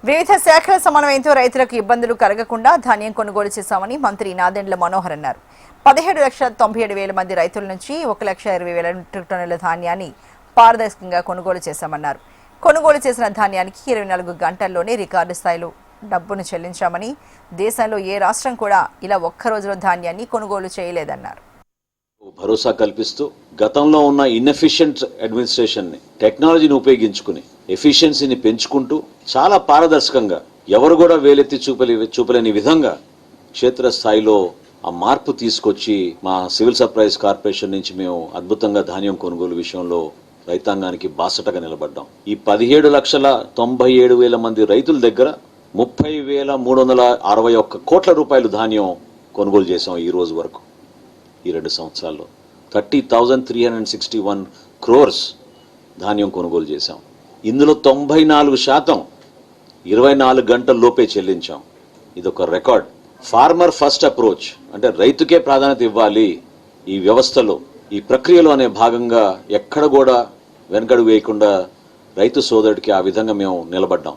వివిధ శాఖల సమన్వయంతో రైతులకు ఇబ్బందులు కలగకుండా ధాన్యం కొనుగోలు చేశామని మంత్రి నాదెండ్ల మనోహర్ అన్నారు. 17,97,000 మంది రైతుల నుంచి 1,20,000 మెట్రిక్ టన్నుల ధాన్యాన్ని పారదర్శకంగా కొనుగోలు చేశామన్నారు. కొనుగోలు చేసిన ధాన్యానికి 24 గంటల్లోనే రికార్డు స్థాయిలో డబ్బును చెల్లించామని, దేశంలో ఏ రాష్ట్రం కూడా ఇలా ఒక్క రోజులో ధాన్యాన్ని కొనుగోలు చేయలేదన్నారు. భరోసా కల్పిస్తూ గతంలో ఉన్న ఇన్ఎఫిషియెంట్ అడ్మినిస్ట్రేషన్ని టెక్నాలజీని ఉపయోగించుకుని ఎఫిషియన్సీని పెంచుకుంటూ చాలా పారదర్శకంగా ఎవరు కూడా వేలెత్తి చూపలేని విధంగా క్షేత్రస్థాయిలో ఆ మార్పు తీసుకొచ్చి మా సివిల్ సప్లైస్ కార్పొరేషన్ నుంచి మేము అద్భుతంగా ధాన్యం కొనుగోలు విషయంలో రైతాంగానికి బాసటగా నిలబడ్డాం. ఈ 17,97,000 మంది రైతుల దగ్గర 30,361 కోట్ల రూపాయలు ధాన్యం కొనుగోలు చేశాం. ఈ రోజు వరకు ఈ 2 సంవత్సరాల్లో 30,361 క్రోర్స్ ధాన్యం కొనుగోలు చేశాం. ఇందులో 94% 24 గంటల లోపే చెల్లించాం. ఇదొక రికార్డ్. ఫార్మర్ ఫస్ట్ అప్రోచ్ అంటే రైతుకే ప్రాధాన్యత ఇవ్వాలి ఈ వ్యవస్థలో, ఈ ప్రక్రియలో అనే భాగంగా ఎక్కడ కూడా వెనకడుగు వేయకుండా రైతు సోదరుడికి ఆ విధంగా మేము నిలబడ్డాం.